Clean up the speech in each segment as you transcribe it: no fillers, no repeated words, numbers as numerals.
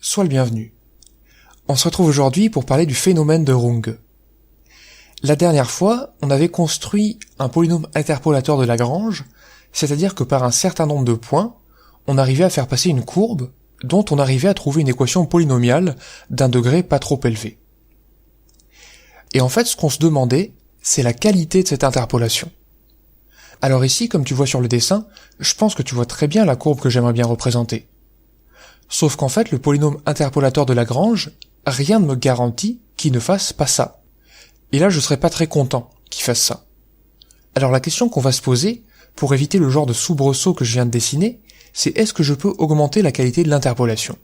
sois le bienvenu. On se retrouve aujourd'hui pour parler du phénomène de Runge. La dernière fois, on avait construit un polynôme interpolateur de Lagrange, c'est-à-dire que par un certain nombre de points, on arrivait à faire passer une courbe dont on arrivait à trouver une équation polynomiale d'un degré pas trop élevé. Et en fait, ce qu'on se demandait, c'est la qualité de cette interpolation. Alors ici, comme tu vois sur le dessin, je pense que tu vois très bien la courbe que j'aimerais bien représenter. Sauf qu'en fait, le polynôme interpolateur de Lagrange, rien ne me garantit qu'il ne fasse pas ça. Et là, je serais pas très content qu'il fasse ça. Alors la question qu'on va se poser, pour éviter le genre de soubresaut que je viens de dessiner, c'est est-ce que je peux augmenter la qualité de l'interpolation?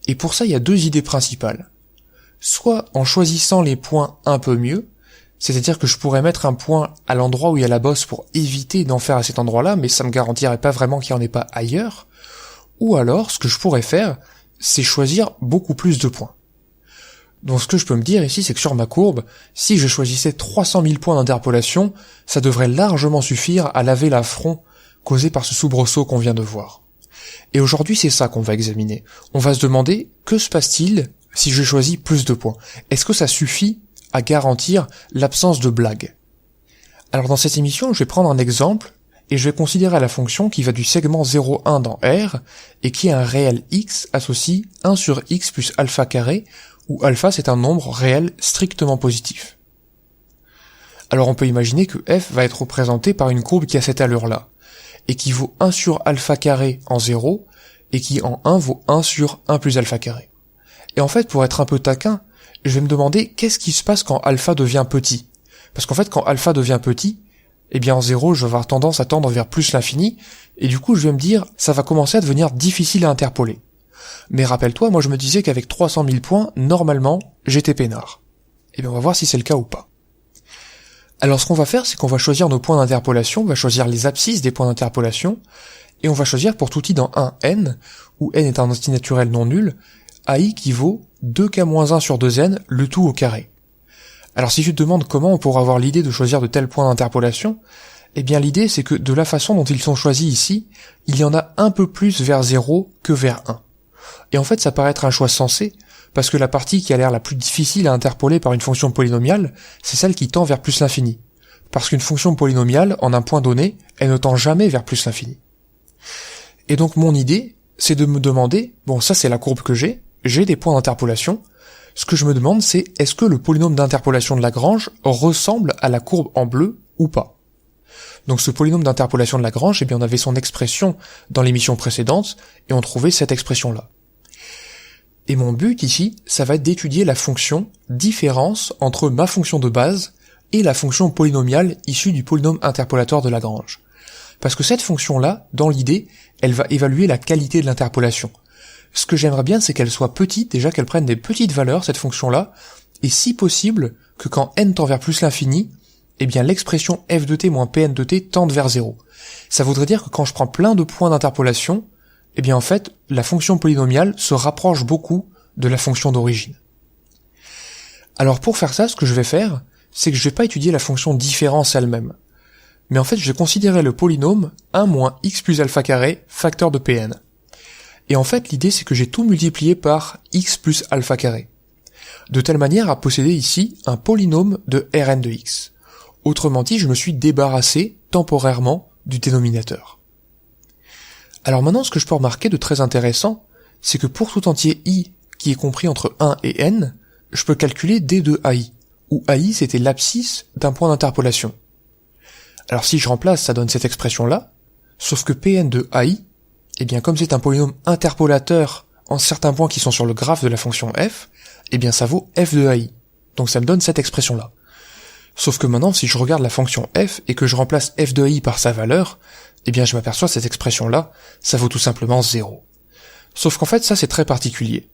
Et pour ça, il y a deux idées principales. Soit en choisissant les points un peu mieux, c'est-à-dire que je pourrais mettre un point à l'endroit où il y a la bosse pour éviter d'en faire à cet endroit-là, mais ça me garantirait pas vraiment qu'il n'y en ait pas ailleurs. Ou alors, ce que je pourrais faire, c'est choisir beaucoup plus de points. Donc ce que je peux me dire ici, c'est que sur ma courbe, si je choisissais 300 000 points d'interpolation, ça devrait largement suffire à laver l'affront causé par ce soubresaut qu'on vient de voir. Et aujourd'hui, c'est ça qu'on va examiner. On va se demander, que se passe-t-il si je choisis plus de points? Est-ce que ça suffit à garantir l'absence de blague? Alors dans cette émission, je vais prendre un exemple, et je vais considérer la fonction qui va du segment 0,1 dans R, et qui est un réel x associé 1 sur x plus alpha carré, où alpha c'est un nombre réel strictement positif. Alors on peut imaginer que f va être représenté par une courbe qui a cette allure-là, et qui vaut 1 sur alpha carré en 0, et qui en 1 vaut 1 sur 1 plus alpha carré. Et en fait, pour être un peu taquin, je vais me demander qu'est-ce qui se passe quand alpha devient petit. Parce qu'en fait, quand alpha devient petit, eh bien en 0, je vais avoir tendance à tendre vers plus l'infini, et du coup je vais me dire, ça va commencer à devenir difficile à interpoler. Mais rappelle-toi, moi je me disais qu'avec 300 000 points, normalement, j'étais peinard. Et bien on va voir si c'est le cas ou pas. Alors ce qu'on va faire, c'est qu'on va choisir nos points d'interpolation, on va choisir les abscisses des points d'interpolation, et on va choisir pour tout i dans 1n, où n est un antinaturel non nul, ai qui vaut 2k-1 sur 2n, le tout au carré. Alors si tu te demandes comment on pourra avoir l'idée de choisir de tels points d'interpolation, eh bien l'idée c'est que de la façon dont ils sont choisis ici, il y en a un peu plus vers 0 que vers 1. Et en fait ça paraît être un choix sensé, parce que la partie qui a l'air la plus difficile à interpoler par une fonction polynomiale, c'est celle qui tend vers plus l'infini. Parce qu'une fonction polynomiale, en un point donné, elle ne tend jamais vers plus l'infini. Et donc mon idée, c'est de me demander, bon ça c'est la courbe que j'ai des points d'interpolation. Ce que je me demande, c'est est-ce que le polynôme d'interpolation de Lagrange ressemble à la courbe en bleu ou pas? Donc ce polynôme d'interpolation de Lagrange, eh bien on avait son expression dans l'émission précédente, et on trouvait cette expression-là. Et mon but ici, ça va être d'étudier la fonction différence entre ma fonction de base et la fonction polynomiale issue du polynôme interpolateur de Lagrange. Parce que cette fonction-là, dans l'idée, elle va évaluer la qualité de l'interpolation. Ce que j'aimerais bien, c'est qu'elle soit petite, déjà qu'elle prenne des petites valeurs, cette fonction-là, et si possible, que quand n tend vers plus l'infini, eh bien l'expression f de t moins pn de t tende vers 0. Ça voudrait dire que quand je prends plein de points d'interpolation, eh bien en fait, la fonction polynomiale se rapproche beaucoup de la fonction d'origine. Alors pour faire ça, ce que je vais faire, c'est que je vais pas étudier la fonction différence elle-même. Mais en fait, je vais considérer le polynôme 1 moins x plus alpha carré, facteur de pn. Et en fait, l'idée c'est que j'ai tout multiplié par x plus alpha carré, de telle manière à posséder ici un polynôme de Rn de x. Autrement dit, je me suis débarrassé temporairement du dénominateur. Alors maintenant, ce que je peux remarquer de très intéressant, c'est que pour tout entier i qui est compris entre 1 et n, je peux calculer d de ai, où ai c'était l'abscisse d'un point d'interpolation. Alors si je remplace, ça donne cette expression-là, sauf que pn de ai, eh bien comme c'est un polynôme interpolateur en certains points qui sont sur le graphe de la fonction f, eh bien ça vaut f de ai. Donc ça me donne cette expression-là. Sauf que maintenant, si je regarde la fonction f et que je remplace f de ai par sa valeur, eh bien je m'aperçois que cette expression-là, ça vaut tout simplement 0. Sauf qu'en fait, ça c'est très particulier.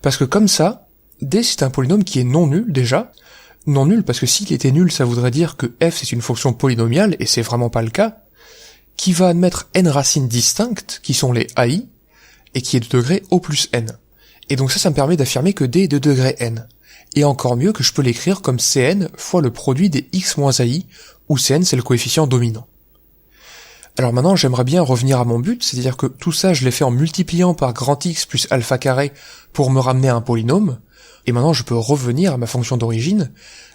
Parce que comme ça, d c'est un polynôme qui est non nul déjà. Non nul parce que s'il était nul, ça voudrait dire que f c'est une fonction polynomiale, et c'est vraiment pas le cas, qui va admettre n racines distinctes, qui sont les ai, et qui est de degré O plus n. Et donc ça me permet d'affirmer que d est de degré n. Et encore mieux que je peux l'écrire comme Cn fois le produit des x moins ai, où Cn c'est le coefficient dominant. Alors maintenant, j'aimerais bien revenir à mon but, c'est-à-dire que tout ça, je l'ai fait en multipliant par grand X plus alpha carré pour me ramener à un polynôme, et maintenant je peux revenir à ma fonction d'origine.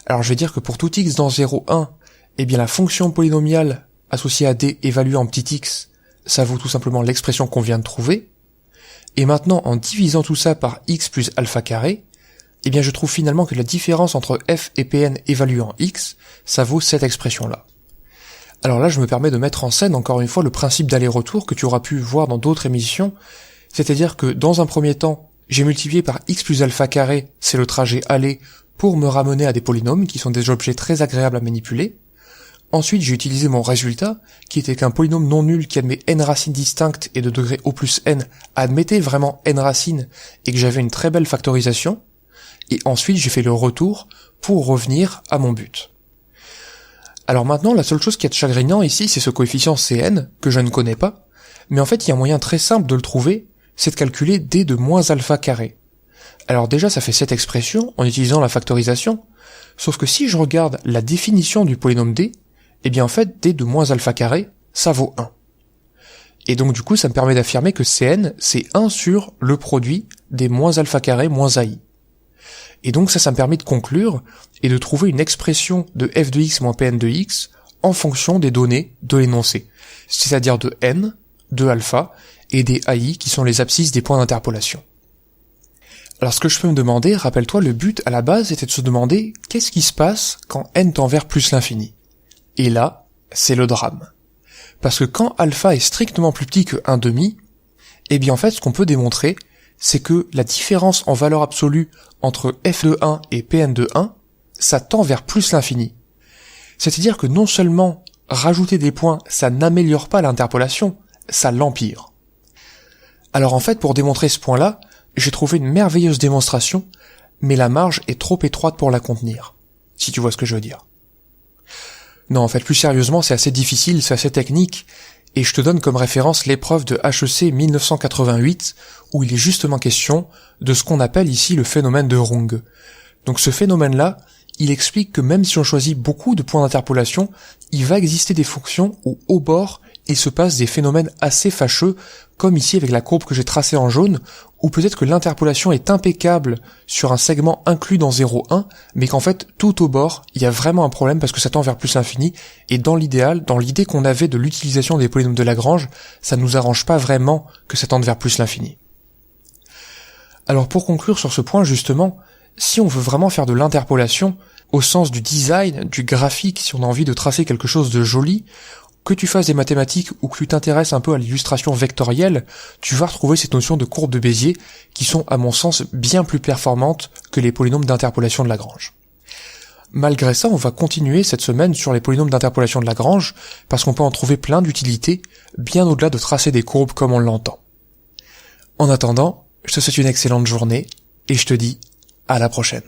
Alors je vais dire que pour tout x dans 0, 1, eh bien la fonction polynomiale associée à d évaluée en petit x, ça vaut tout simplement l'expression qu'on vient de trouver. Et maintenant, en divisant tout ça par x plus alpha carré, eh bien je trouve finalement que la différence entre f et pn évaluée en x, ça vaut cette expression-là. Alors là, je me permets de mettre en scène encore une fois le principe d'aller-retour que tu auras pu voir dans d'autres émissions, c'est-à-dire que dans un premier temps, j'ai multiplié par x plus alpha carré, c'est le trajet aller, pour me ramener à des polynômes qui sont des objets très agréables à manipuler. Ensuite, j'ai utilisé mon résultat, qui était qu'un polynôme non nul qui admet n racines distinctes et de degré O plus n admettait vraiment n racines et que j'avais une très belle factorisation. Et ensuite, j'ai fait le retour pour revenir à mon but. Alors maintenant, la seule chose qui est chagrinant ici, c'est ce coefficient Cn, que je ne connais pas, mais en fait, il y a un moyen très simple de le trouver, c'est de calculer d de moins alpha carré. Alors déjà, ça fait cette expression, en utilisant la factorisation, sauf que si je regarde la définition du polynôme d, eh bien en fait, d de moins alpha carré, ça vaut 1. Et donc du coup, ça me permet d'affirmer que Cn, c'est 1 sur le produit des moins alpha carré moins ai. Et donc ça me permet de conclure et de trouver une expression de f de x moins pn de x en fonction des données de l'énoncé, c'est-à-dire de n, de alpha et des ai qui sont les abscisses des points d'interpolation. Alors ce que je peux me demander, rappelle-toi, le but à la base était de se demander qu'est-ce qui se passe quand n tend vers plus l'infini. Et là, c'est le drame. Parce que quand alpha est strictement plus petit que 1/2, eh bien en fait ce qu'on peut démontrer, c'est que la différence en valeur absolue entre f de 1 et pn de 1, ça tend vers plus l'infini. C'est-à-dire que non seulement rajouter des points, ça n'améliore pas l'interpolation, ça l'empire. Alors en fait, pour démontrer ce point-là, j'ai trouvé une merveilleuse démonstration, mais la marge est trop étroite pour la contenir, si tu vois ce que je veux dire. Non, en fait, plus sérieusement, c'est assez difficile, c'est assez technique, et je te donne comme référence l'épreuve de HEC 1988, où il est justement question de ce qu'on appelle ici le phénomène de Runge. Donc ce phénomène-là, il explique que même si on choisit beaucoup de points d'interpolation, il va exister des fonctions où au bord, il se passe des phénomènes assez fâcheux, comme ici avec la courbe que j'ai tracée en jaune, où peut-être que l'interpolation est impeccable sur un segment inclus dans 0,1, mais qu'en fait, tout au bord, il y a vraiment un problème parce que ça tend vers plus l'infini, et dans l'idéal, dans l'idée qu'on avait de l'utilisation des polynômes de Lagrange, ça nous arrange pas vraiment que ça tende vers plus l'infini. Alors pour conclure sur ce point justement, si on veut vraiment faire de l'interpolation, au sens du design, du graphique, si on a envie de tracer quelque chose de joli, que tu fasses des mathématiques ou que tu t'intéresses un peu à l'illustration vectorielle, tu vas retrouver cette notion de courbe de Bézier qui sont, à mon sens, bien plus performantes que les polynômes d'interpolation de Lagrange. Malgré ça, on va continuer cette semaine sur les polynômes d'interpolation de Lagrange parce qu'on peut en trouver plein d'utilités, bien au-delà de tracer des courbes comme on l'entend. En attendant, je te souhaite une excellente journée et je te dis à la prochaine.